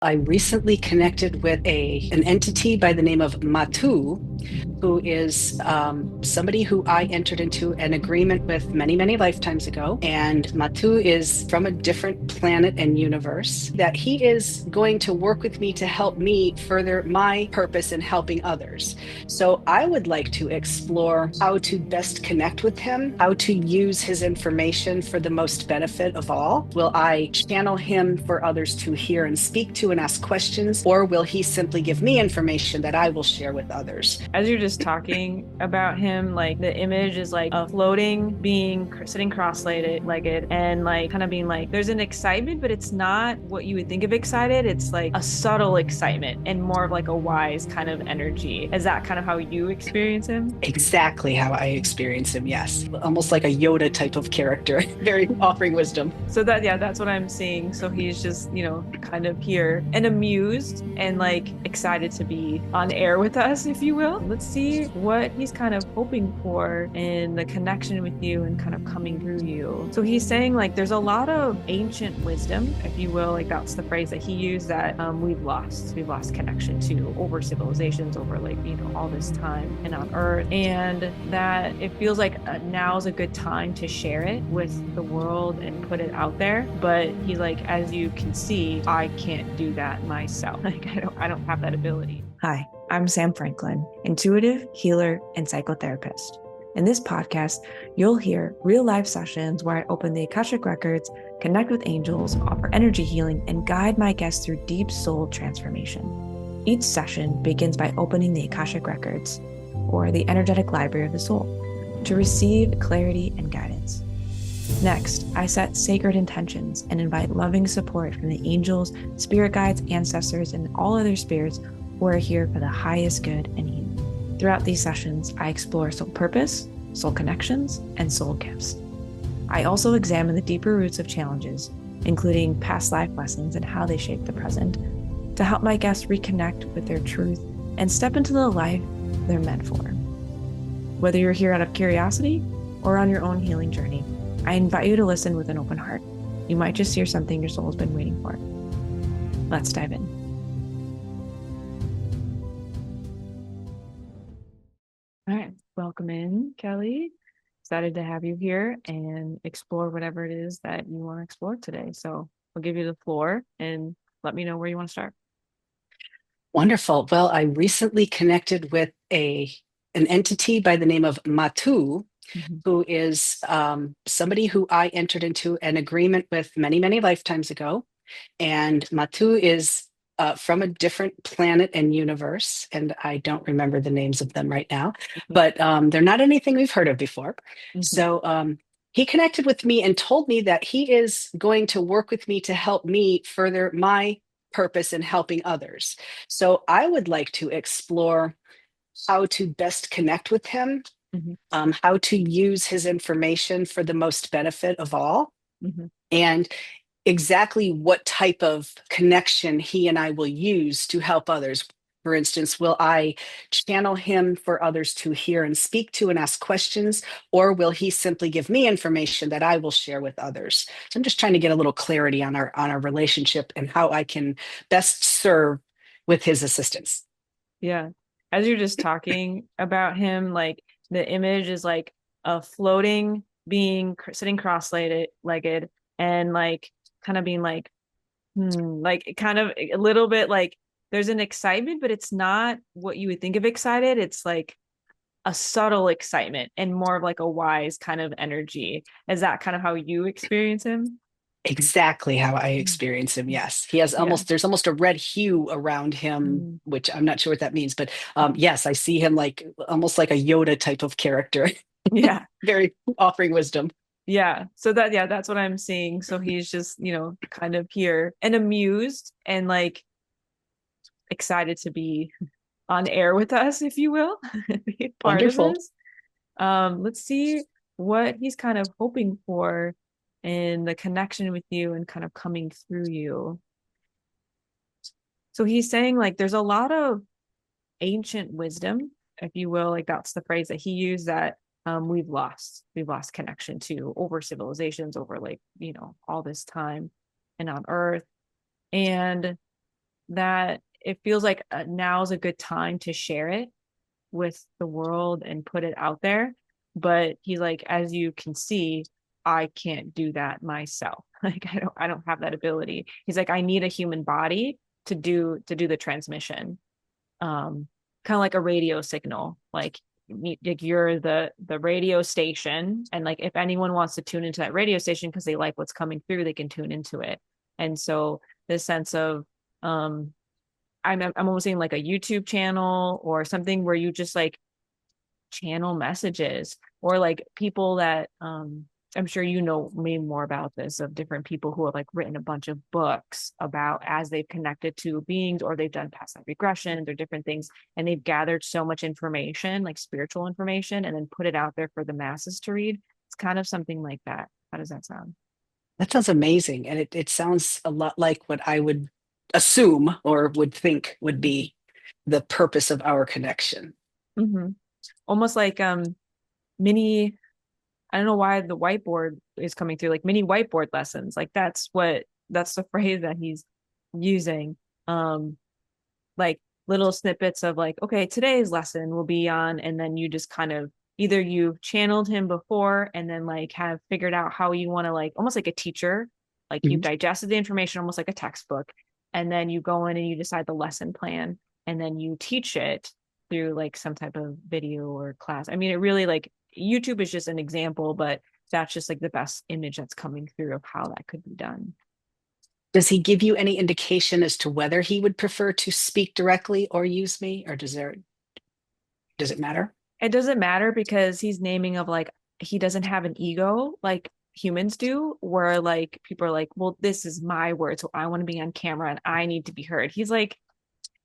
I recently connected with an entity by the name of Matu, who is somebody who I entered into an agreement with many, many lifetimes ago. And Matu is from a different planet and universe, that he is going to work with me to help me further my purpose in helping others. So I would like to explore how to best connect with him, how to use his information for the most benefit of all. Will I channel him for others to hear and speak to and ask questions, or will he simply give me information that I will share with others? As you're just talking about him, like the image is like a floating being sitting cross-legged and like kind of being like, there's an excitement, but it's not what you would think of excited. It's like a subtle excitement and more of like a wise kind of energy. Is that kind of how you experience him? Exactly how I experience him, yes. Almost like a Yoda type of character, very offering wisdom. So that, yeah, that's what I'm seeing. So he's just, kind of here and amused and like excited to be on air with us, if you will. Let's see what he's kind of hoping for in the connection with you and kind of coming through you. So he's saying like there's a lot of ancient wisdom, if you will, like that's the phrase that he used that we've lost connection to over civilizations, over like, all this time and on earth. And that it feels like now is a good time to share it with the world and put it out there. But he's like, as you can see, I can't do that myself. Like I don't have that ability. Hi, I'm Sam Franklin, intuitive healer and psychotherapist. In this podcast, you'll hear real life sessions where I open the Akashic records, connect with angels, offer energy healing, and guide my guests through deep soul transformation. Each session begins by opening the Akashic records, or the energetic library of the soul, to receive clarity and guidance. Next, I set sacred intentions and invite loving support from the angels, spirit guides, ancestors, and all other spirits who are here for the highest good and healing. Throughout these sessions, I explore soul purpose, soul connections, and soul gifts. I also examine the deeper roots of challenges, including past life lessons and how they shape the present, to help my guests reconnect with their truth and step into the life they're meant for. Whether you're here out of curiosity or on your own healing journey, I invite you to listen with an open heart. You might just hear something your soul's been waiting for. Let's dive in. All right, welcome in, Kelie. Excited to have you here and explore whatever it is that you want to explore today. So I'll give you the floor and let me know where you want to start. Wonderful. Well, I recently connected with an entity by the name of Matu, Mhm. who is somebody who I entered into an agreement with many, many lifetimes ago. And Matu is from a different planet and universe, and I don't remember the names of them right now, but they're not anything we've heard of before. Mhm. So he connected with me and told me that he is going to work with me to help me further my purpose in helping others. So I would like to explore how to best connect with him, Mhm. how to use his information for the most benefit of all, Mhm. and exactly what type of connection he and I will use to help others. For instance, will I channel him for others to hear and speak to and ask questions, or will he simply give me information that I will share with others? So I'm just trying to get a little clarity on our relationship and how I can best serve with his assistance. Yeah. As you're just talking about him, like the image is like a floating being sitting cross-legged and like kind of being like, like kind of a little bit like there's an excitement, but it's not what you would think of excited. It's like a subtle excitement and more of like a wise kind of energy. Is that kind of how you experience him? Exactly how I experience him. Yes. He has Yeah. there's almost a red hue around him, Mm. which I'm not sure what that means, but yes, I see him like almost like a Yoda type of character, Yeah. very offering wisdom. Yeah. So that, yeah, that's what I'm seeing. So he's just, kind of here and amused and like excited to be on air with us, if you will, be a part of Wonderful. this. Let's see what he's kind of hoping for in the connection with you and kind of coming through you. So he's saying like there's a lot of ancient wisdom, if you will, like that's the phrase that he used that we've lost connection to over civilizations, over like, all this time and on earth. And that it feels like now is a good time to share it with the world and put it out there. But he's like, as you can see, I can't do that myself. Like I don't have that ability. He's like, I need a human body to do the transmission. Kind of like a radio signal. Like you're the radio station, and like if anyone wants to tune into that radio station because they like what's coming through, they can tune into it. And so this sense of I'm almost saying like a YouTube channel or something where you just like channel messages, or like people that I'm sure you know way more about this, of different people who have like written a bunch of books about as they've connected to beings, or they've done past life regression and they're different things, and they've gathered so much information, like spiritual information, and then put it out there for the masses to read. It's kind of something like that. How does that sound? That sounds amazing. And it sounds a lot like what I would assume or would think would be the purpose of our connection. Mm-hmm. Almost like mini, I don't know why the whiteboard is coming through, like mini whiteboard lessons. Like that's the phrase that he's using. Um, like little snippets of like, okay, today's lesson will be on, and then you just kind of either you've channeled him before and then like have figured out how you want to, like almost like a teacher, like you've Mhm. digested the information almost like a textbook, and then you go in and you decide the lesson plan, and then you teach it through like some type of video or class. I mean, it really like YouTube is just an example, but that's just like the best image that's coming through of how that could be done. Does he give you any indication as to whether he would prefer to speak directly or use me, or does it matter? It doesn't matter because he's naming of like he doesn't have an ego like humans do, where like people are like, well, this is my word, so I want to be on camera and I need to be heard. He's like,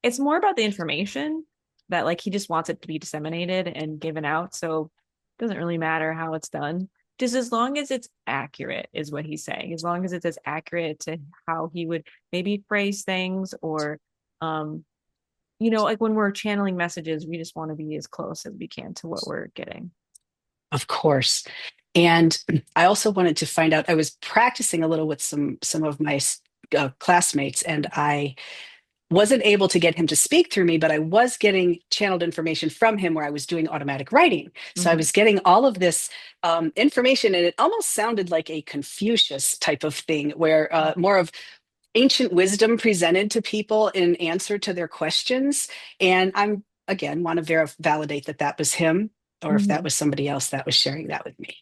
it's more about the information that like he just wants it to be disseminated and given out. So it doesn't really matter how it's done. Just as long as it's accurate, is what he's saying. As long as it's as accurate to how he would maybe phrase things, or um, like when we're channeling messages, we just want to be as close as we can to what we're getting. Of course. And I also wanted to find out, I was practicing a little with some of my classmates, and I wasn't able to get him to speak through me, but I was getting channeled information from him where I was doing automatic writing. So I Mm-hmm. was getting all of this information, and it almost sounded like a Confucius type of thing, where more of ancient wisdom presented to people in answer to their questions. And I'm, again, want to validate that that was him, or if that Mm-hmm. was somebody else that was sharing that with me.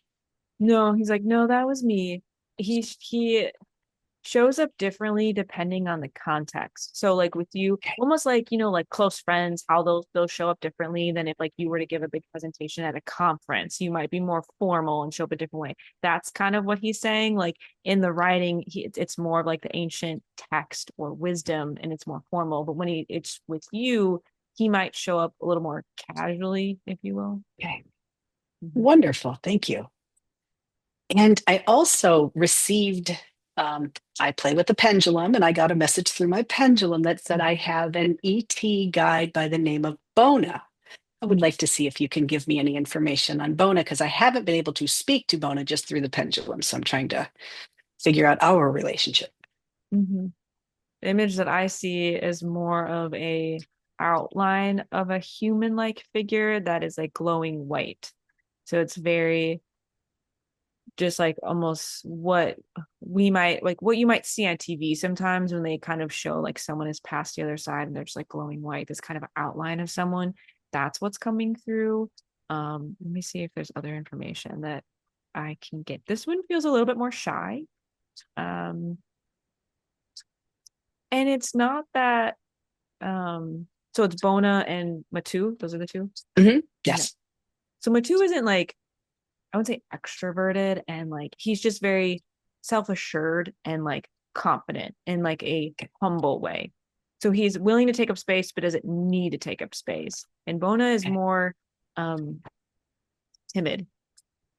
No, he's like, no, that was me. He shows up differently depending on the context. So like with you, Okay. almost like, like close friends, how they'll show up differently than if like you were to give a big presentation at a conference. You might be more formal and show up a different way. That's kind of what he's saying. Like in the writing, it's more of like the ancient text or wisdom, and it's more formal. But when it's with you, he might show up a little more casually, if you will. Okay. Mhm. Wonderful. Thank you. And I also received, I play with the pendulum, and I got a message through my pendulum that said I have an ET guide by the name of Bona. I would like to see if you can give me any information on Bona, because I haven't been able to speak to Bona just through the pendulum. So I'm trying to figure out our relationship. Mhm. The image that I see is more of a outline of a human-like figure that is like glowing white. So it's very just like almost what we might like what you might see on TV sometimes when they kind of show like someone is past the other side and they're just like glowing white, this kind of outline of someone. That's what's coming through. Let me see if there's other information that I can get. This one feels a little bit more shy. Um, and it's not that so it's Bona and Matu. Those are the two. Mhm. Yeah. Yes. So Matu isn't like, I would say extroverted, and like he's just very self-assured and like confident in like a Okay. humble way. So he's willing to take up space but doesn't need to take up space. And Bona is Okay. more um timid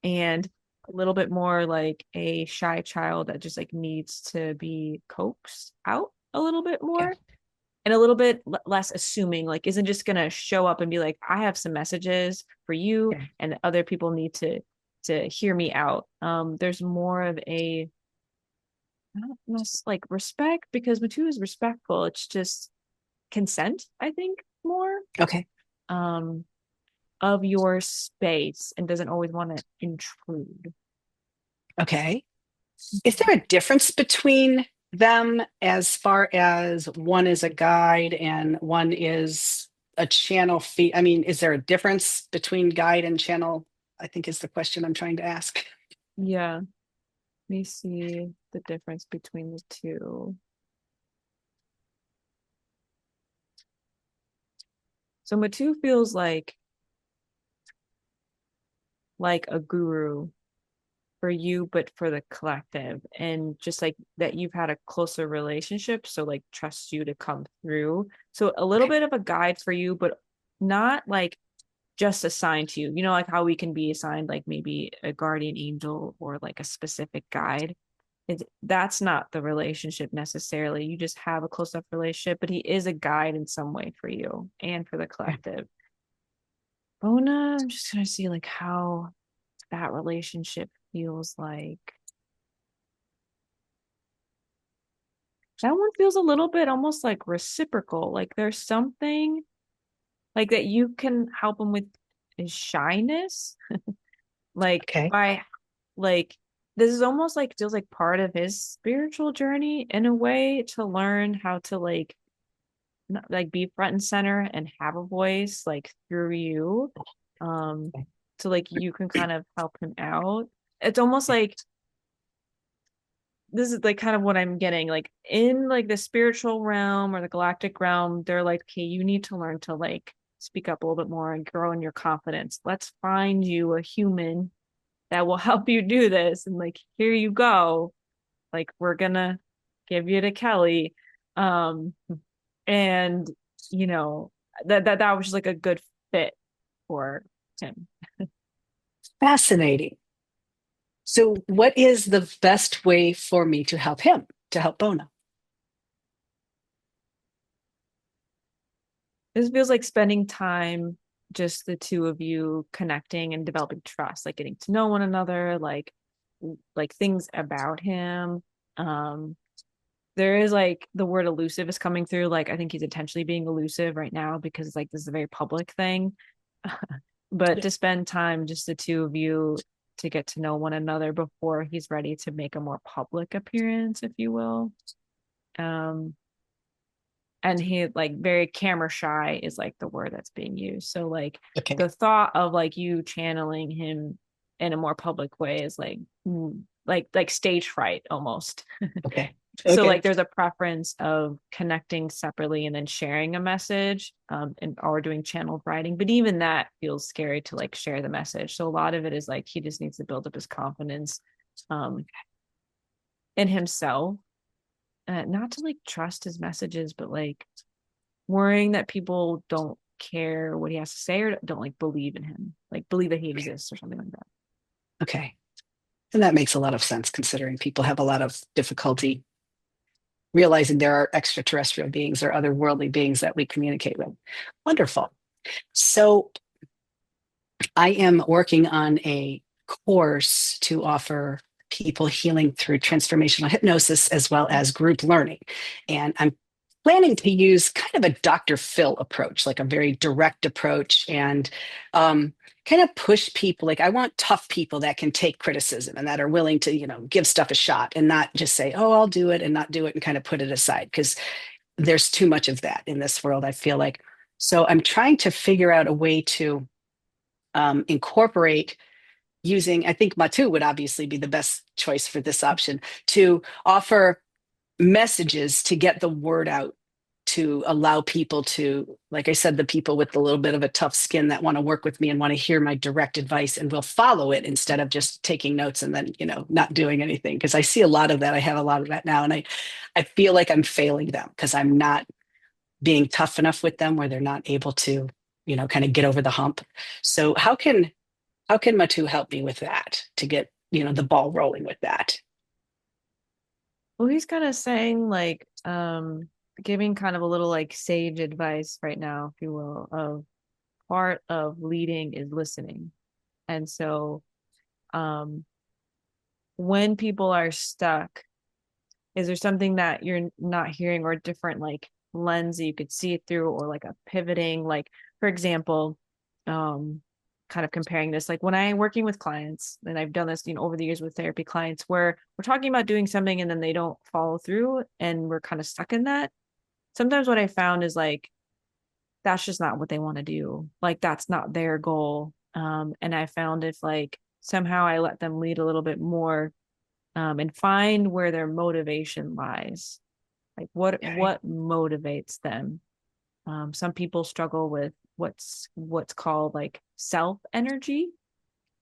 and a little bit more like a shy child that just like needs to be coaxed out a little bit Okay. more, and a little bit less assuming, like isn't just going to show up and be like, I have some messages for you Okay. and other people need to hear me out. There's more of a not less like respect, because Matu is respectful. It's just consent, I think, more Okay. um of your space and doesn't always want to intrude. Okay. Is there a difference between them as far as one is a guide and one is a channel feed? I mean, is there a difference between guide and channel? I think is the question I'm trying to ask. Yeah, let me see the difference between the two. So Matu feels like a guru for you, but for the collective, and just like that you've had a closer relationship, so like trust you to come through. So a little Okay. bit of a guide for you, but not like just assigned to you. You know, like how we can be assigned like maybe a guardian angel or like a specific guide. That's not the relationship necessarily. You just have a close enough relationship, but he is a guide in some way for you and for the Okay. collective. Bona, I'm just gonna see like how that relationship feels like. That one feels a little bit almost like reciprocal. Like there's something like that you can help him with his shyness. Like Okay. by like this is almost like feels like part of his spiritual journey in a way to learn how to like be front and center and have a voice like through you. Um so like you can kind of help him out. It's almost like this is like kind of what I'm getting like in like the spiritual realm or the galactic realm. They're like, okay, you need to learn to like speak up a little bit more and grow in your confidence. Let's find you a human that will help you do this. And like, here you go. Like, we're gonna give you to Kelie. Um, and you know, that was just like a good fit for him. Fascinating. So, what is the best way for me to help him, to help Bona? This feels like spending time, just the two of you connecting and developing trust, like getting to know one another, like things about him. Um, there is like the word elusive is coming through. Like I think he's intentionally being elusive right now because like this is a very public thing. But Yeah. to spend time, just the two of you, to get to know one another before he's ready to make a more public appearance, if you will. Um, and he like very camera shy is like the word that's being used. So like Okay. the thought of like you channeling him in a more public way is like like stage fright almost. Okay. So like Okay. there's a preference of connecting separately and then sharing a message and or doing channeled writing, but even that feels scary to like share the message. So a lot of it is like he just needs to build up his confidence um in himself, not to like trust his messages, but like worrying that people don't care what he has to say or don't like believe in him, like believe that he exists or something like that. Okay. And that makes a lot of sense considering people have a lot of difficulty realizing there are extraterrestrial beings or otherworldly beings that we communicate with. Wonderful. So I am working on a course to offer people healing through transformational hypnosis as well as group learning. And I'm planning to use kind of a Dr. Phil approach, like a very direct approach, and um, kind of push people. Like I want tough people that can take criticism and that are willing to, give stuff a shot and not just say, oh, I'll do it and not do it and kind of put it aside. Because there's too much of that in this world, I feel like. So I'm trying to figure out a way to incorporate using, I think Matu would obviously be the best choice for this option, to offer messages to get the word out, to allow people to, like I said, the people with a little bit of a tough skin that want to work with me and want to hear my direct advice and will follow it instead of just taking notes and then, not doing anything. Because I see a lot of that. I have a lot of that now. And I feel like I'm failing them because I'm not being tough enough with them where they're not able to, kind of get over the hump. So how can Matu help me with that to get, the ball rolling with that? Well, he's kind of saying like giving kind of a little like sage advice right now, if you will, of part of leading is listening. And so um when people are stuck, is there something that you're not hearing or different like lens that you could see it through, or like a pivoting, like for example, um, kind of comparing this, like when I'm working with clients, and I've done this, over the years with therapy clients, where we're talking about doing something and then they don't follow through and we're kind of stuck in that. Sometimes what I found is like that's just not what they want to do. Like that's not their goal. And I found if like somehow I let them lead a little bit more, and find where their motivation lies. Like Okay. what motivates them. Some people struggle with what's called like self energy.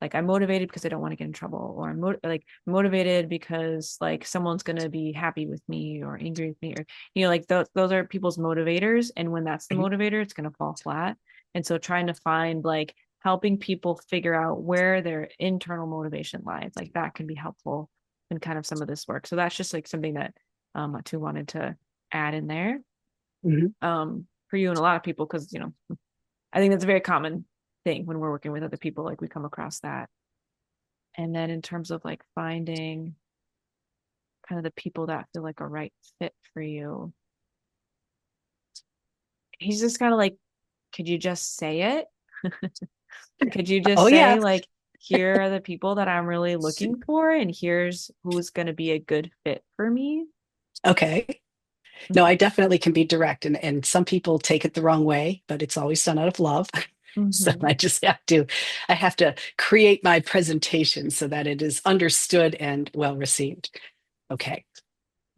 Like I'm motivated because I don't want to get in trouble, or like motivated because like someone's gonna be happy with me or angry with me, or like those are people's motivators. And when that's the Mhm. motivator, it's gonna fall flat. And so trying to find like helping people figure out where their internal motivation lies, like that can be helpful in kind of some of this work. So that's just like something that Matu wanted to add in there, Mhm. for you and a lot of people, because I think that's a very common thing when we're working with other people. Like we come across that. And then in terms of like finding kind of the people that feel like a right fit for you, he's just kind of like, could you just say it? Could you just Oh, yeah. say, like, here are the people that I'm really looking for, and here's who's going to be a good fit for me? Okay. No, I definitely can be direct, and some people take it the wrong way, but it's always done out of love. So Mm-hmm. I have to create my presentation so that it is understood and well received. Okay.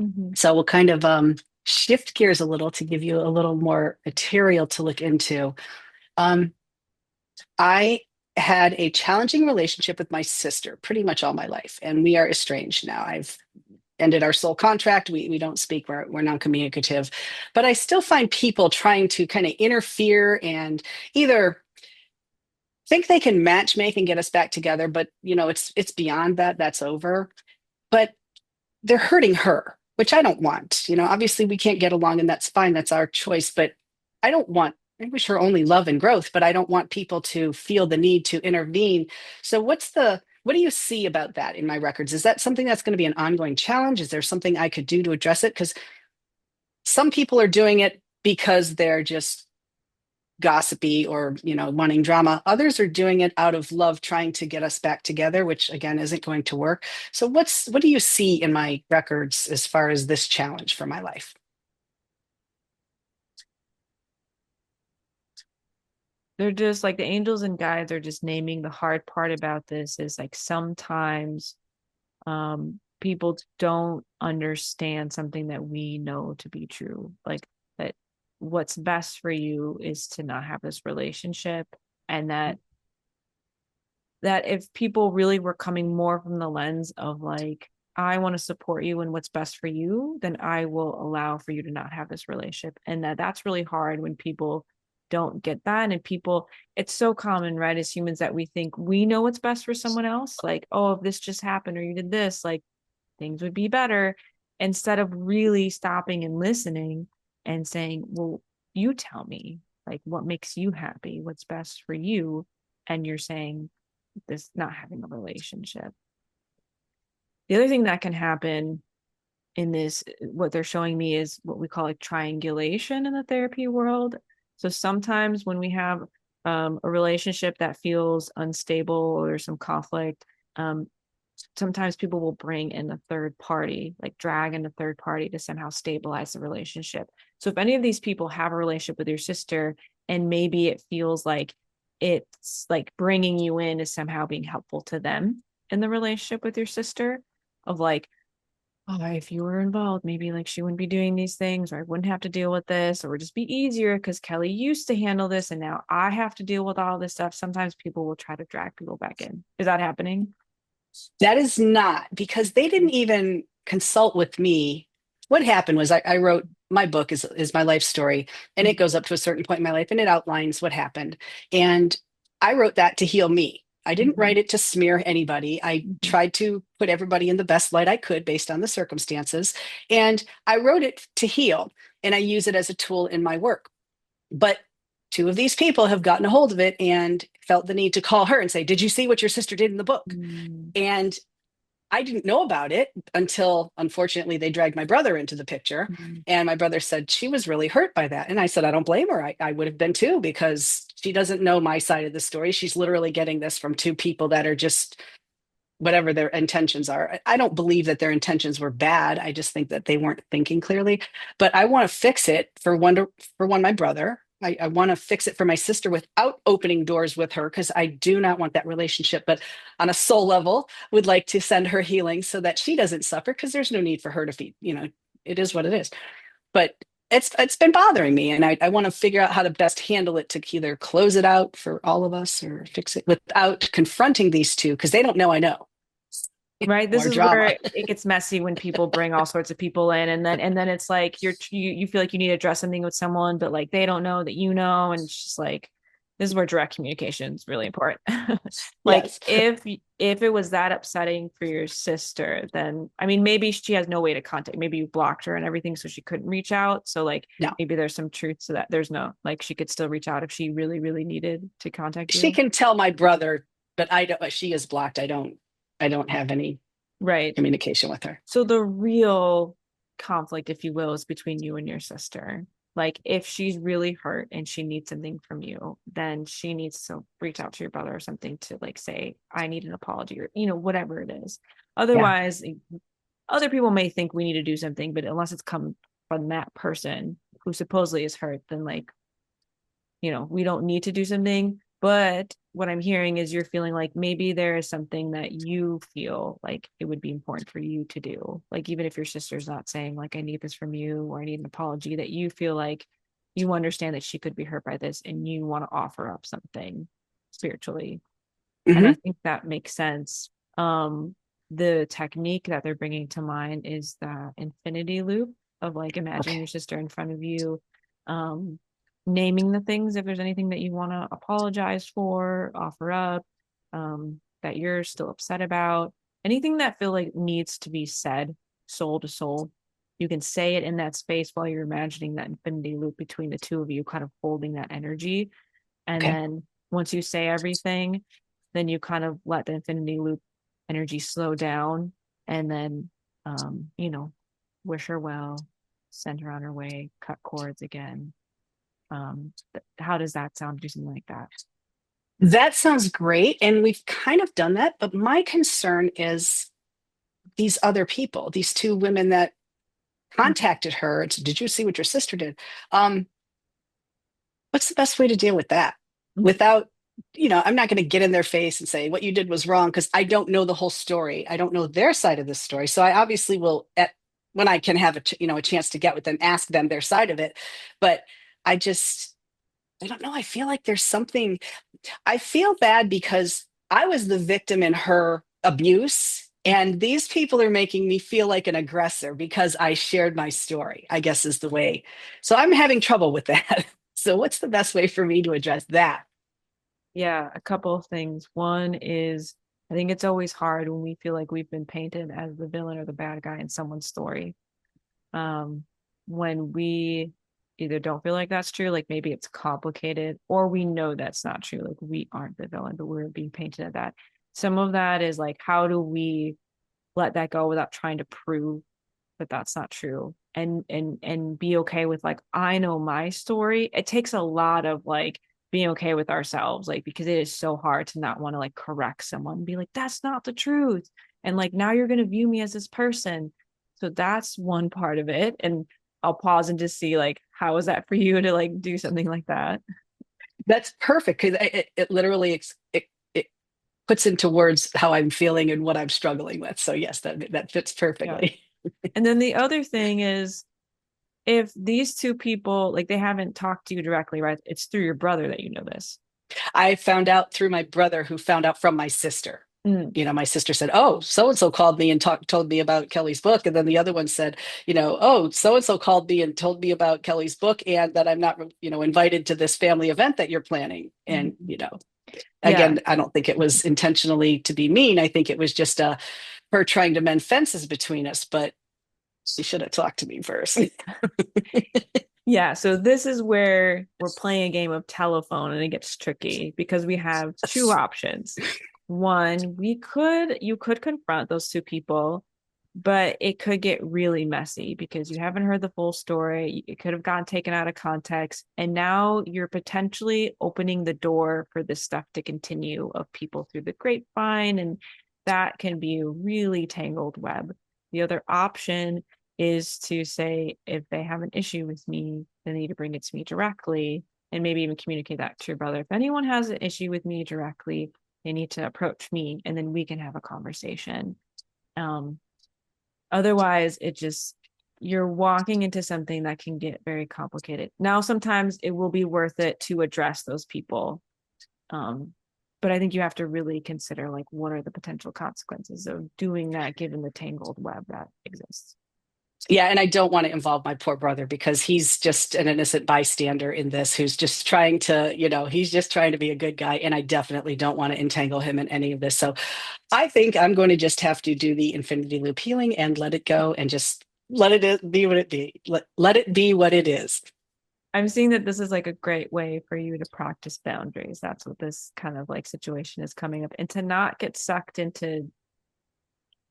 Mm-hmm. So we'll kind of shift gears a little to give you a little more material to look into. Um, I had a challenging relationship with my sister pretty much all my life, and we are estranged now. I've ended our soul contract. We don't speak. We're non-communicative, but I still find people trying to kind of interfere and either think they can match make and get us back together, but it's beyond that. That's over. But they're hurting her, which I don't want. Obviously we can't get along, and that's fine. That's our choice. But I don't want. I wish her only love and growth, but I don't want people to feel the need to intervene. So what do you see about that in my records? Is that something that's going to be an ongoing challenge? Is there something I could do to address it? Because some people are doing it because they're just gossipy or wanting drama. Others are doing it out of love, trying to get us back together, which again isn't going to work. So what do you see in my records as far as this challenge for my life? They're just like the angels and guides are just naming the hard part about this is like sometimes people don't understand something that we know to be true, like that what's best for you is to not have this relationship. And that if people really were coming more from the lens of like, I want to support you and what's best for you, then I will allow for you to not have this relationship. And that's really hard when people don't get that. And people, it's so common, right, as humans, that we think we know what's best for someone else. Like, oh, if this just happened or you did this, like things would be better, instead of really stopping and listening and saying, well, you tell me, like, what makes you happy, what's best for you. And you're saying this not having a relationship. The other thing that can happen in this, what they're showing me, is what we call like triangulation in the therapy world. So sometimes when we have a relationship that feels unstable or there's some conflict, um, sometimes people will bring in a third party, like drag in a third party to somehow stabilize the relationship. So if any of these people have a relationship with your sister, and maybe it feels like it's like bringing you in is somehow being helpful to them in the relationship with your sister, of like, oh, if you were involved, maybe like she wouldn't be doing these things, or I wouldn't have to deal with this, or it would just be easier because Kelie used to handle this and now I have to deal with all this stuff. Sometimes people will try to drag people back in. Is that happening? That is not, because they didn't even consult with me. What happened was I wrote my book is my life story, and it goes up to a certain point in my life and it outlines what happened. And I wrote that to heal me. I didn't Mm-hmm. write it to smear anybody. I Mm-hmm. tried to put everybody in the best light I could based on the circumstances. And I wrote it to heal, and I use it as a tool in my work. But two of these people have gotten a hold of it and felt the need to call her and say, "Did you see what your sister did in the book?" Mm-hmm. And I didn't know about it until, unfortunately, they dragged my brother into the picture. Mhm. And my brother said she was really hurt by that. And I said, I don't blame her. I would have been too, because she doesn't know my side of the story. She's literally getting this from two people that are just whatever their intentions are. I don't believe that their intentions were bad. I just think that they weren't thinking clearly. But I want to fix it for one, my brother. I want to fix it for my sister without opening doors with her, because I do not want that relationship. But on a soul level, would like to send her healing so that she doesn't suffer, because there's no need for her to feed. It is what it is. But it's been bothering me, and I want to figure out how to best handle it to either close it out for all of us or fix it without confronting these two, because they don't know I know. Right. This More is drama. where it gets messy when people bring all sorts of people in, and then it's like you feel like you need to address something with someone, but like they don't know that you know, and it's just like this is where direct communication is really important. Like Yes. if it was that upsetting for your sister, then I mean maybe she has no way to contact. Maybe you blocked her and everything, so she couldn't reach out. So like No. maybe there's some truth to that. There's no like she could still reach out if she really, really needed to contact She you. can tell my brother, but I don't. She is blocked. I don't have any Right. communication with her. So the real conflict, if you will, is between you and your sister. Like if she's really hurt and she needs something from you, then she needs to reach out to your brother or something to like say, I need an apology or, whatever it is. Yeah. Otherwise, other people may think we need to do something, but unless it's come from that person who supposedly is hurt, then like we don't need to do something. But what I'm hearing is you're feeling like maybe there is something that you feel like it would be important for you to do. Like, even if your sister's not saying, like, I need this from you or I need an apology, that you feel like you understand that she could be hurt by this and you want to offer up something spiritually. And I Hmm. think that makes sense. The technique that they're bringing to mind is the infinity loop of like imagining Okay. your sister in front of you, um, naming the things if there's anything that you want to apologize for, offer up, that you're still upset about, anything that feel like needs to be said, soul to soul. You can say it in that space while you're imagining that infinity loop between the two of you, kind of holding that energy. And Okay. then once you say everything, then you kind of let the infinity loop energy slow down and then wish her well, send her on her way, cut cords again. How does that sound? Do something like that. That sounds great. And we've kind of done that. But my concern is these other people, these two women that contacted her. Did you see what your sister did? Um, what's the best way to deal with that without, I'm not going to get in their face and say what you did was wrong, because I don't know the whole story. I don't know their side of the story. So I obviously will, when I can have a chance to get with them, ask them their side of it. But I just, I don't know. I feel like there's something, I feel bad because I was the victim in her abuse. And these people are making me feel like an aggressor because I shared my story, I guess is the way. So I'm having trouble with that. So, what's the best way for me to address that? Yeah, a couple of things. One is I think it's always hard when we feel like we've been painted as the villain or the bad guy in someone's story. um, when we either don't feel like that's true, like maybe it's complicated, or we know that's not true, like we aren't the villain, but we're being painted at that. Some of that is like, how do we let that go without trying to prove that that's not true? And be okay with like, I know my story. It takes a lot of like being okay with ourselves, like because it is so hard to not want to like correct someone and be like, that's not the truth. And like now you're gonna view me as this person. So that's one part of it. And I'll pause and just see like how is that for you to like do something like that? That's perfect, because it literally it puts into words how I'm feeling and what I'm struggling with. So yes, that fits Yeah. perfectly. And then the other thing is if these two people like they haven't talked to you directly, right? It's through your brother that you know this. I found out through my brother, who found out from my sister. Mm. My sister said, "Oh, so and so called me and told me about Kelly's book," and then the other one said, "Oh, so and so called me and told me about Kelly's book, and that I'm not, invited to this family event that you're planning." And Mm. Yeah. again, I don't think it was intentionally to be mean. I think it was just her trying to mend fences between us. But she should have talked to me first. Yeah. So this is where we're playing a game of telephone and it gets tricky because we have two options. one, you could confront those two people, but it could get really messy because you haven't heard the full story. It could have gotten taken out of context. And now you're potentially opening the door for this stuff to continue of people through the grapevine. And that can be a really tangled web. The other option is to say, if they have an issue with me, they need to bring it to me directly and maybe even communicate that to your brother. If anyone has an issue with me directly, they need to approach me and then we can have a conversation. Um, Otherwise, it just, you're walking into something that can get very complicated. Now, sometimes it will be worth it to address those people. Um, but I think you have to really consider like what are the potential consequences of doing that given the tangled web that exists. Yeah, and I don't want to involve my poor brother because he's just an innocent bystander in this who's just trying to, he's just trying to be a good guy. And I definitely don't want to entangle him in any of this. So I think I'm going to just have to do the infinity loop healing and let it go and just let it be what it be. Let it be what it is. I'm seeing that this is like a great way for you to practice boundaries. That's what this kind of like situation is coming up, and to not get sucked into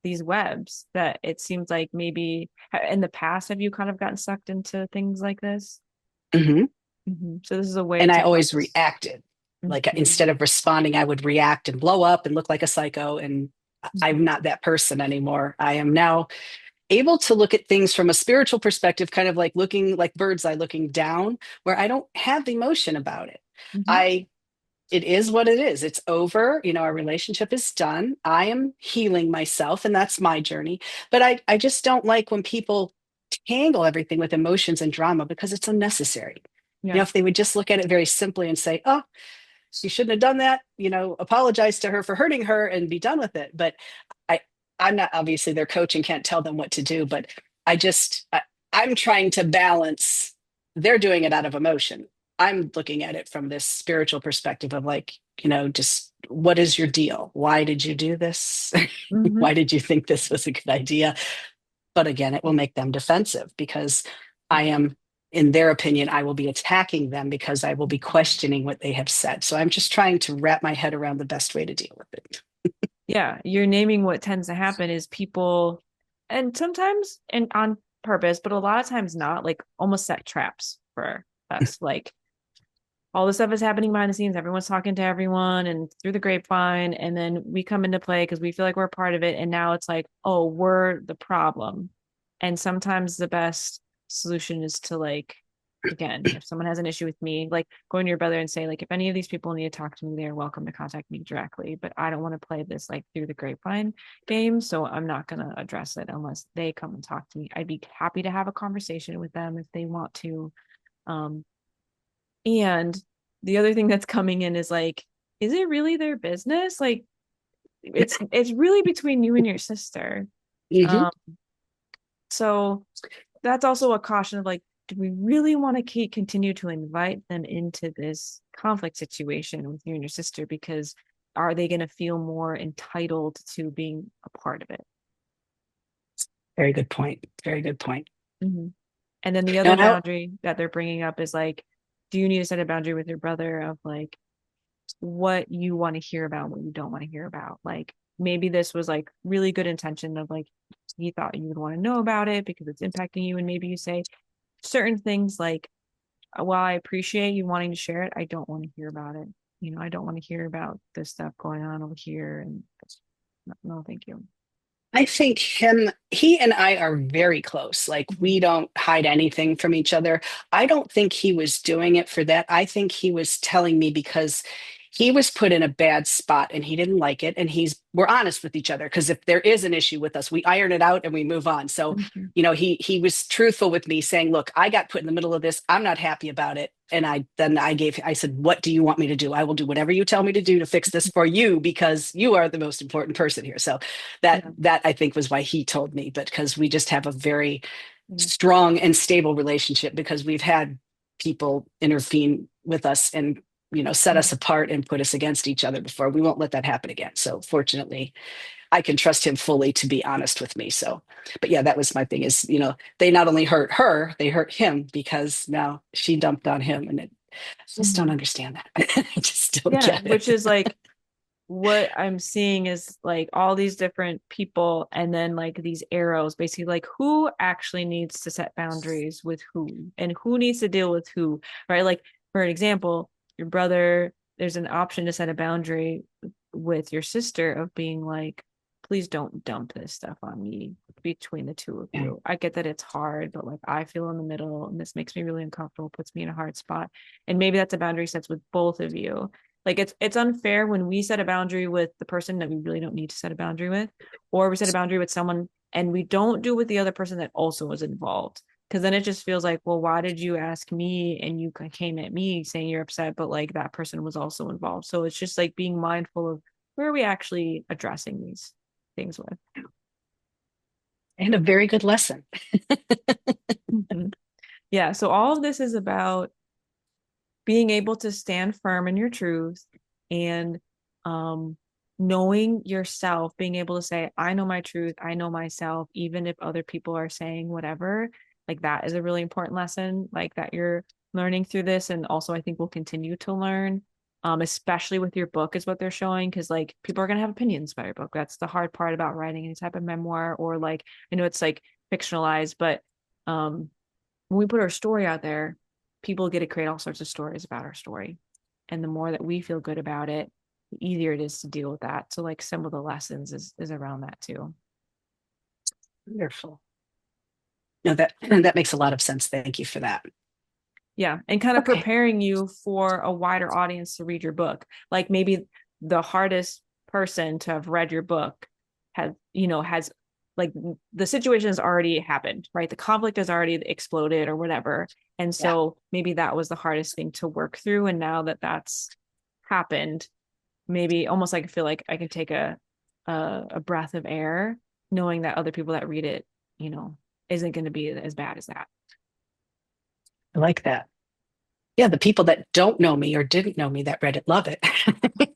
these webs that it seems like maybe in the past, have you kind of gotten sucked into things like this? Hmm. So this is a way And I to always practice. reacted. Like Mhm. instead of responding, I would react and blow up and look like a psycho. And I'm Mhm. not that person anymore. I am now able to look at things from a spiritual perspective, kind of like looking like bird's eye looking down, where I don't have emotion about it. Mhm. I it is what it is. It's over. Our relationship is done. I am healing myself, and that's my journey. But I just don't like when people tangle everything with emotions and drama because it's unnecessary. Yeah. If they would just look at it very simply and say, oh, you shouldn't have done that, apologize to her for hurting her and be done with it. But I, I'm not obviously their coach and can't tell them what to do, but I'm trying to balance. They're doing it out of emotion. I'm looking at it from this spiritual perspective of like, just what is your deal? Why did you do this? Hmm. Why did you think this was a good idea? But again, it will make them defensive because I am, in their opinion, I will be attacking them because I will be questioning what they have said. So I'm just trying to wrap my head around the best way to deal with it. Yeah, you're naming what tends to happen is people, and sometimes and on purpose, but a lot of times not, like almost set traps for us. Like all this stuff is happening behind the scenes. Everyone's talking to everyone and through the grapevine. And then we come into play because we feel like we're a part of it. And now it's like, oh, we're the problem. And sometimes the best solution is to like, again, if someone has an issue with me, like going to your brother and say, like, if any of these people need to talk to me, they're welcome to contact me directly. But I don't want to play this like through the grapevine game. So I'm not going to address it unless they come and talk to me. I'd be happy to have a conversation with them if they want to. Um, and the other thing that's coming in is like, is it really their business? Like it's really between you and your sister. Hmm. Um, so that's also a caution of like, do we really want to continue to invite them into this conflict situation with you and your sister? Because are they going to feel more entitled to being a part of it? Very good point. Very good point. Mhm. And then the other Now, boundary that they're bringing up is like, do you need to set a boundary with your brother of like, what you want to hear about, what you don't want to hear about. Like maybe this was like really good intention of like he thought you would want to know about it because it's impacting you. And maybe you say certain things like, while I appreciate you wanting to share it, I don't want to hear about it. I don't want to hear about this stuff going on over here. And no, no thank you. I think he and I are very close. Like Mhm. we don't hide anything from each other. I don't think he was doing it for that. I think he was telling me because he was put in a bad spot and he didn't like it. And we're honest with each other because if there is an issue with us, we iron it out and we move on. So, Mhm. he was truthful with me saying, look, I got put in the middle of this. I'm not happy about it. And I said, what do you want me to do? I will do whatever you tell me to do to fix this for you because you are the most important person here. So that Yeah. that I think was why he told me, but because we just have a very Yeah. strong and stable relationship because we've had people intervene with us and set us apart and put us against each other before. We won't let that happen again. So fortunately, I can trust him fully to be honest with me. So, but yeah, that was my thing is, they not only hurt her, they hurt him because now she dumped on him and I just don't Mhm. understand that. I just don't Yeah, get which it. is like what I'm seeing is like all these different people and then like these arrows, basically like who actually needs to set boundaries with who and who needs to deal with who, right? Like for an example, your brother, there's an option to set a boundary with your sister of being like, please don't dump this stuff on me between the two of Yeah. you. I get that it's hard, but like I feel in the middle and this makes me really uncomfortable, puts me in a hard spot. And maybe that's a boundary sets with both of you. Like it's unfair when we set a boundary with the person that we really don't need to set a boundary with, or we set a boundary with someone and we don't do with the other person that also was involved. Because then it just feels like, well, why did you ask me and you came at me saying you're upset, but like that person was also involved. So it's just like being mindful of where are we actually addressing these things with. And a very good lesson. Mm-hmm. Yeah. So all of this is about being able to stand firm in your truth and um, knowing yourself, being able to say, I know my truth, I know myself, even if other people are saying whatever. Like that is a really important lesson, like that you're learning through this. And also, I think we'll continue to learn, especially with your book, is what they're showing. Cause like people are going to have opinions about your book. That's the hard part about writing any type of memoir or like, I know it's like fictionalized, but um, when we put our story out there, people get to create all sorts of stories about our story. And the more that we feel good about it, the easier it is to deal with that. So like some of the lessons is around that too. Wonderful. No, that makes a lot of sense. Thank you for that. Yeah. And kind of Okay. preparing you for a wider audience to read your book. Like maybe the hardest person to have read your book has like the situation has already happened, right? The conflict has already exploded or whatever. And Yeah. so maybe that was the hardest thing to work through. And now that that's happened, maybe almost like I feel like I can take a breath of air, knowing that other people that read it, you know, isn't going to be as bad as that. I like that. Yeah, the people that don't know me or didn't know me that read it love it.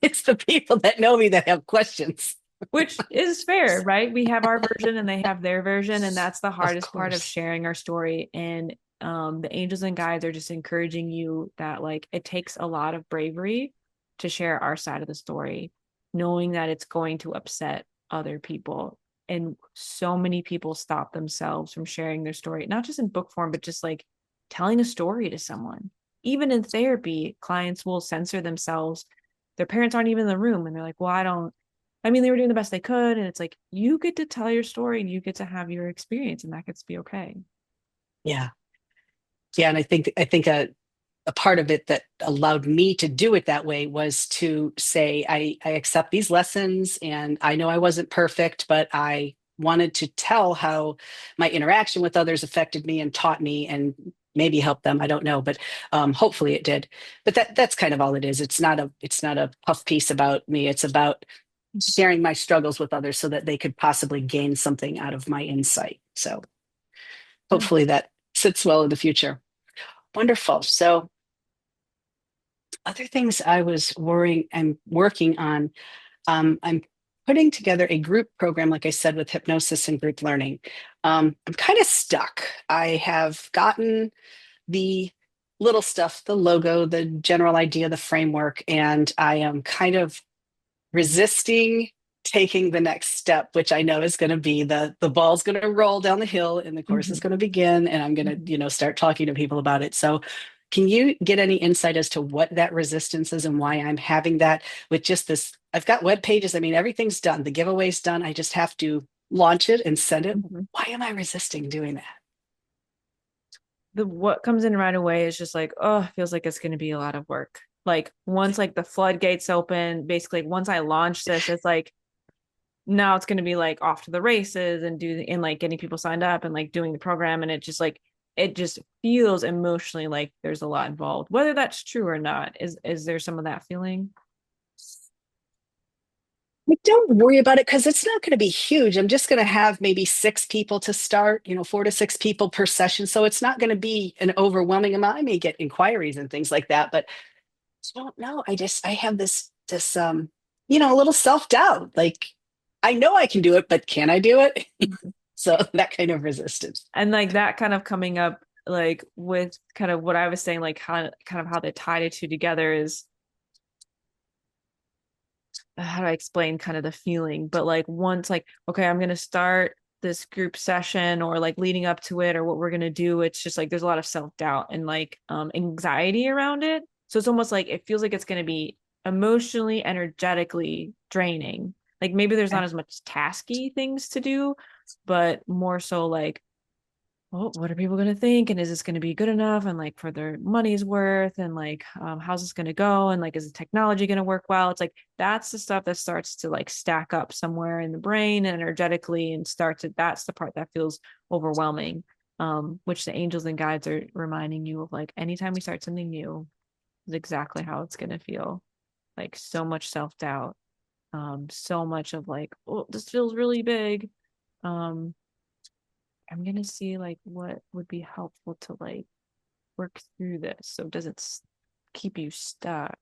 It's the people that know me that have questions. Which is fair, right? We have our version and they have their version, and that's the Of hardest part of course. sharing our story. And the angels and guides are just encouraging you that like it takes a lot of bravery to share our side of the story, knowing that it's going to upset other people. And so many people stop themselves from sharing their story, not just in book form, but just like telling a story to someone. Even in therapy, clients will censor themselves. Their parents aren't even in the room, and they're like, well, I mean, they were doing the best they could. And it's like, you get to tell your story and you get to have your experience, and that gets to be okay. Yeah. Yeah. And I think a part of it that allowed me to do it that way was to say, I accept these lessons and I know I wasn't perfect, but I wanted to tell how my interaction with others affected me and taught me and maybe helped them. I don't know, but hopefully it did. But that's kind of all it is. It's not a puff piece about me. It's about sharing my struggles with others so that they could possibly gain something out of my insight. So Yeah. hopefully that sits well in the future. Wonderful. So other things I was worrying and working on, I'm putting together a group program, like I said, with hypnosis and group learning. I'm kind of stuck. I have gotten the little stuff, the logo, the general idea, the framework, and I am kind of resisting taking the next step, which I know is going to be the ball's going to roll down the hill and the course is Mhm. going to begin, and I'm going to Mhm. start talking to people about it. So, can you get any insight as to what that resistance is and why I'm having that with just this? I've got web pages. I mean, everything's done. The giveaway's done. I just have to launch it and send it. Mhm. Why am I resisting doing that? The what comes in right away is just like, oh, it feels like it's going to be a lot of work. Like once like the floodgates open, basically once I launch this, it's like now it's going to be like off to the races and like getting people signed up and like doing the program, and it just feels emotionally like there's a lot involved. Whether that's true or not, is there some of that feeling? I don't worry about it because it's not going to be huge. I'm just going to have maybe six people to start, 4 to 6 people per session. So it's not going to be an overwhelming amount. I may get inquiries and things like that, but I don't know. I have this a little self-doubt. Like I know I can do it, but can I do it? So that kind of resistance. And like that kind of coming up like with kind of what I was saying, like how kind of how they tie the two together is how do I explain kind of the feeling, but like once like, okay, I'm gonna start this group session or like leading up to it or what we're gonna do, it's just like there's a lot of self-doubt and like anxiety around it. So it's almost like it feels like it's gonna be emotionally, energetically draining. Like maybe there's not as much tasky things to do, but more so like, well, what are people going to think? And is this going to be good enough? And like for their money's worth? And like, how's this going to go? And like, is the technology going to work well? It's like, that's the stuff that starts to like stack up somewhere in the brain and energetically and starts to, that's the part that feels overwhelming. Which the angels and guides are reminding you of like, anytime we start something new, is exactly how it's going to feel. Like so much self-doubt, so much of like, oh, this feels really big. Um, I'm gonna see like what would be helpful to like work through this so it doesn't keep you stuck.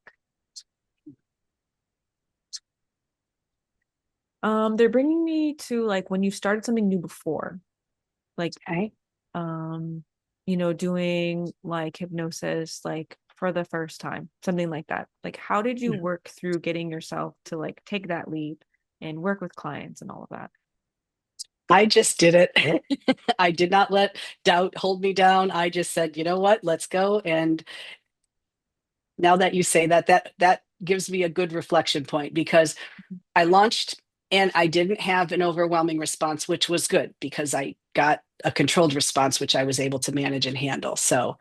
They're bringing me to like when you started something new before, like Okay. um, doing like hypnosis like for the first time, something like that. Like how did you work through getting yourself to like take that leap and work with clients and all of that? I just did it. I did not let doubt hold me down. I just said, you know what, let's go. And now that you say that, that gives me a good reflection point because I launched and I didn't have an overwhelming response, which was good because I got a controlled response, which I was able to manage and handle. So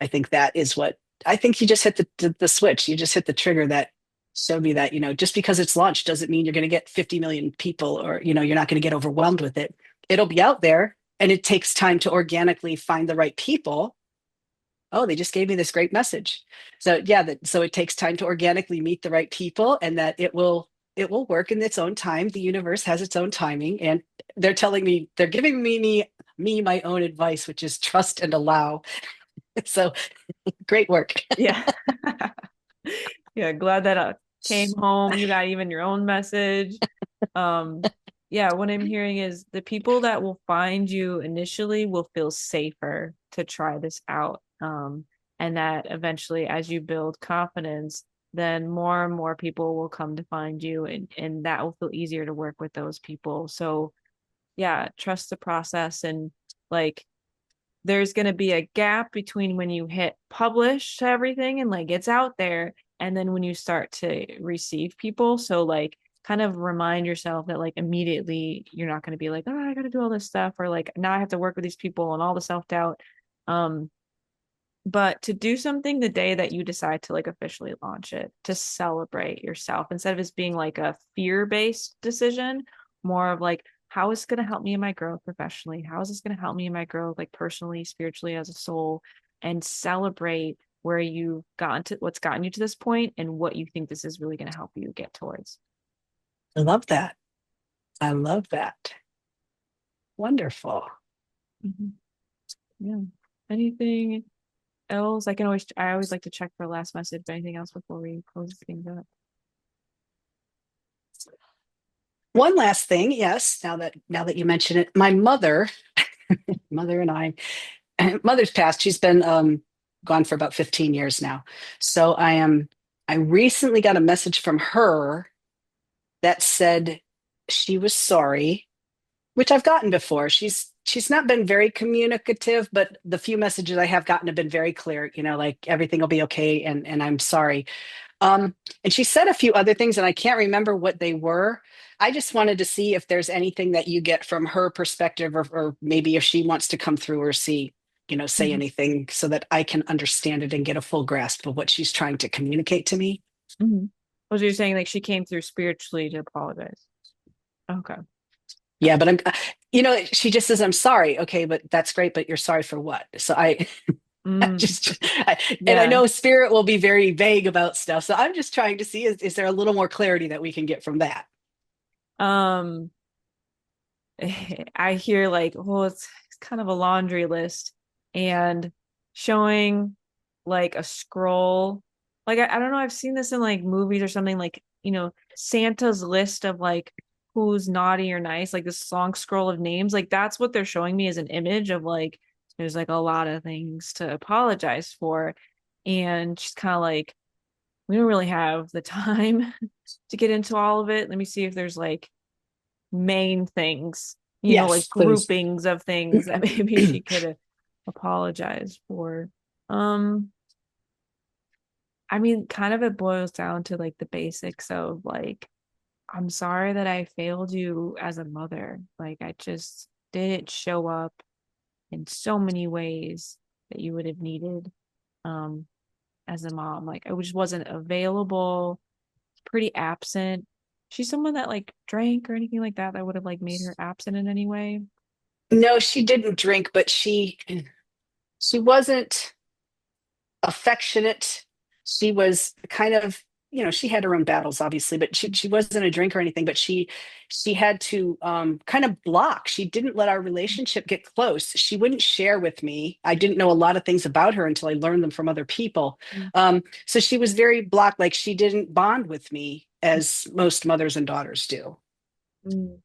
I think that is what I think you just hit the switch. You just hit the trigger that showed me that, just because it's launched doesn't mean you're going to get 50 million people or, you're not going to get overwhelmed with it. It'll be out there and it takes time to organically find the right people. Oh, they just gave me this great message. So yeah, so it takes time to organically meet the right people and that it will work in its own time. The universe has its own timing and they're giving me my own advice, which is trust and allow. So great work. Yeah. Yeah, glad that came home. You got even your own message. Um, yeah, what I'm hearing is the people that will find you initially will feel safer to try this out. And that eventually, as you build confidence, then more and more people will come to find you, and that will feel easier to work with those people. So, yeah, trust the process and like there's going to be a gap between when you hit publish to everything and like it's out there and then when you start to receive people. So like kind of remind yourself that like immediately you're not going to be like, oh, I got to do all this stuff or like now I have to work with these people and all the self-doubt. um but to do something the day that you decide to like officially launch it, to celebrate yourself instead of it being like a fear-based decision, more of like, how is this going to help me in my growth professionally? How is this going to help me in my growth, like personally, spiritually, as a soul? And celebrate where you've gotten to, what's gotten you to this point, and what you think this is really going to help you get towards. I love that. I love that. Wonderful. Mhm. Yeah. Anything else? I always like to check for last message. Anything else before we close things up? One last thing, yes, now that you mention it, my mother and I, mother's passed. She's been gone for about 15 years now. So I recently got a message from her that said she was sorry, which I've gotten before. She's not been very communicative, but the few messages I have gotten have been very clear, like everything will be okay and I'm sorry. And she said a few other things, and I can't remember what they were. I just wanted to see if there's anything that you get from her perspective, or maybe if she wants to come through or see, say Mhm. anything so that I can understand it and get a full grasp of what she's trying to communicate to me. Mhm. Was you saying like she came through spiritually to apologize? Okay. Yeah, but she just says, I'm sorry. Okay, but that's great. But you're sorry for what? So Mm, and I yeah. know spirit will be very vague about stuff. So I'm just trying to see, is there a little more clarity that we can get from that? Um, I hear like, well, it's kind of a laundry list and showing like a scroll. Like I don't know, I've seen this in like movies or something like, Santa's list of like who's naughty or nice, like this long scroll of names. Like that's what they're showing me as an image of like there's like a lot of things to apologize for. And she's kind of like we don't really have the time to get into all of it. Let me see if there's like main things, like Yes, please. groupings of things that maybe she could have apologized for. Um, I mean, kind of it boils down to like the basics of like, I'm sorry that I failed you as a mother. Like, I just didn't show up in so many ways that you would have needed um as a mom. Like, I just wasn't available, pretty absent. She's someone that like drank or anything like that would have like made her absent in any way. No, she didn't drink, but she wasn't affectionate. She was kind of, she had her own battles, obviously, but she wasn't a drinker or anything. But she had to kind of block. She didn't let our relationship get close. She wouldn't share with me. I didn't know a lot of things about her until I learned them from other people. So she was very blocked. Like she didn't bond with me as most mothers and daughters do. Mm.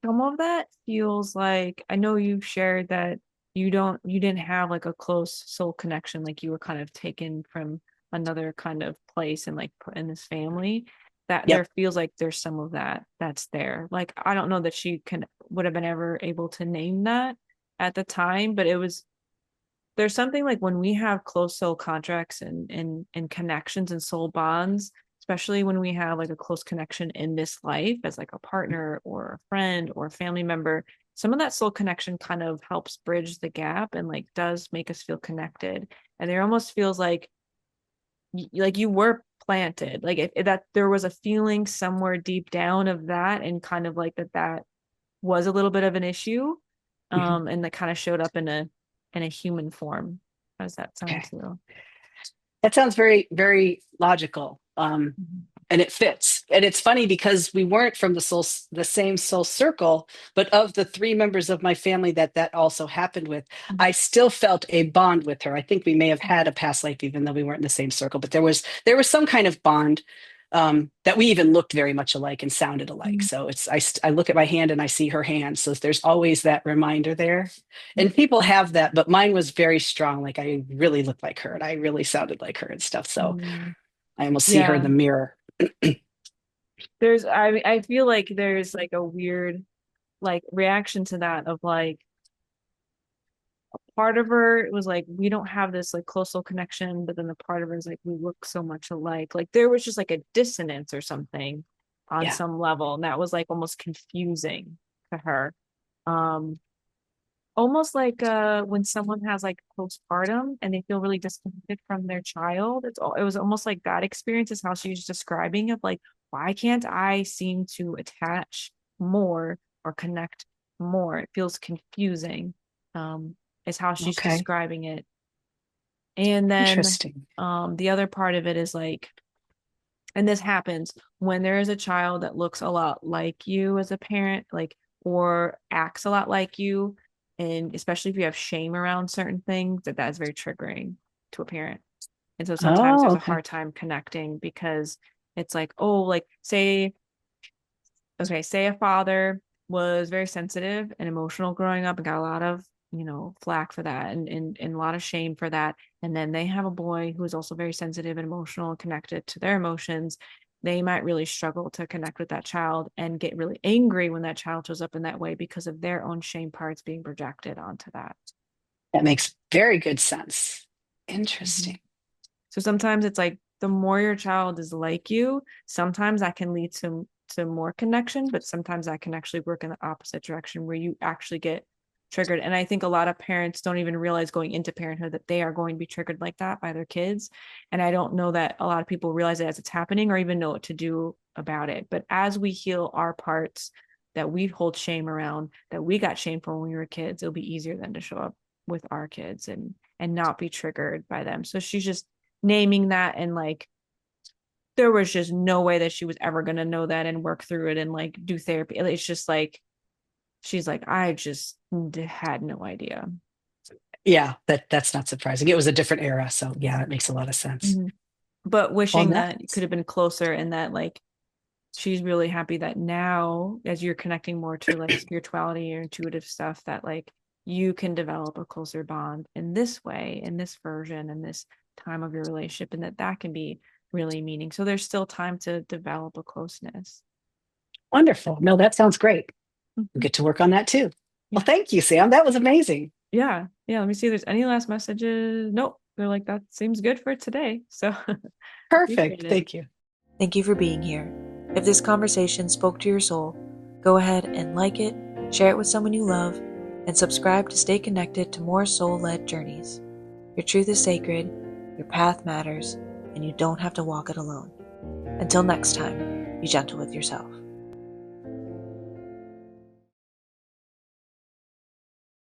Some of that feels like I know you've shared that you didn't have like a close soul connection, like you were kind of taken from another kind of place and like put in this family. That there Yep. feels like there's some of that that's there. Like I don't know that she can would have been ever able to name that at the time, but it was there's something like when we have close soul contracts and connections and soul bonds, especially when we have like a close connection in this life as like a partner or a friend or a family member, some of that soul connection kind of helps bridge the gap and like does make us feel connected. And there almost feels like you were planted, like if that there was a feeling somewhere deep down of that, and kind of like that was a little bit of an issue, Mhm. and that kind of showed up in a human form. How does that sound Okay. to you? That sounds very, very logical. Mhm. And it fits. And it's funny because we weren't from the same soul circle, but of the three members of my family that also happened with, I still felt a bond with her. I think we may have had a past life, even though we weren't in the same circle, but there was some kind of bond that we even looked very much alike and sounded alike. Mhm. So I look at my hand and I see her hand. So there's always that reminder there. And people have that, but mine was very strong. Like I really looked like her and I really sounded like her and stuff. So Mhm. I almost see her in Yeah, the mirror. I feel like there's like a weird like reaction to that of like part of her was like we don't have this like close soul connection, but then the part of her is like we look so much alike. Like there was just like a dissonance or something on Yeah. some level, and that was like almost confusing to her. Um, Almost like when someone has like postpartum and they feel really disconnected from their child. It was almost like that experience is how she was describing of like, why can't I seem to attach more or connect more? It feels confusing, is how she's Okay. describing it. And then Interesting. the other part of it is like, and this happens when there is a child that looks a lot like you as a parent, like, or acts a lot like you. And especially if you have shame around certain things, that is very triggering to a parent. And so sometimes Oh, there's a okay. hard time connecting because it's like, oh, like say, okay, say a father was very sensitive and emotional growing up and got a lot of, flack for that and a lot of shame for that. And then they have a boy who is also very sensitive and emotional and connected to their emotions. They might really struggle to connect with that child and get really angry when that child shows up in that way because of their own shame parts being projected onto that. That makes very good sense. Mhm. Interesting. So sometimes it's like the more your child is like you, sometimes that can lead to more connection, but sometimes that can actually work in the opposite direction where you actually get triggered. And I think a lot of parents don't even realize going into parenthood that they are going to be triggered like that by their kids. And I don't know that a lot of people realize it as it's happening or even know what to do about it. But as we heal our parts that we hold shame around, that we got shame for when we were kids, it'll be easier then to show up with our kids and not be triggered by them. So she's just naming that, and like there was just no way that she was ever going to know that and work through it and like do therapy. It's just like she's like I just had no idea. Yeah, that's not surprising. It was a different era, so yeah, it makes a lot of sense. Mhm. But Well, wishing that it could next. have been closer, and that like she's really happy that now as you're connecting more to like spirituality or intuitive stuff, that like you can develop a closer bond in this way, in this version, in this time of your relationship, and that can be really meaning. So there's still time to develop a closeness. Wonderful. No, that sounds great. We'll Mhm. get to work on that too. Well, Yeah. thank you, Sam. That was amazing. Yeah. Yeah. Let me see if there's any last messages. Nope. They're like, that seems good for today. So appreciate Perfect. it. Thank you. Thank you for being here. If this conversation spoke to your soul, go ahead and like it, share it with someone you love, and subscribe to stay connected to more soul-led journeys. Your truth is sacred, your path matters, and you don't have to walk it alone. Until next time, be gentle with yourself.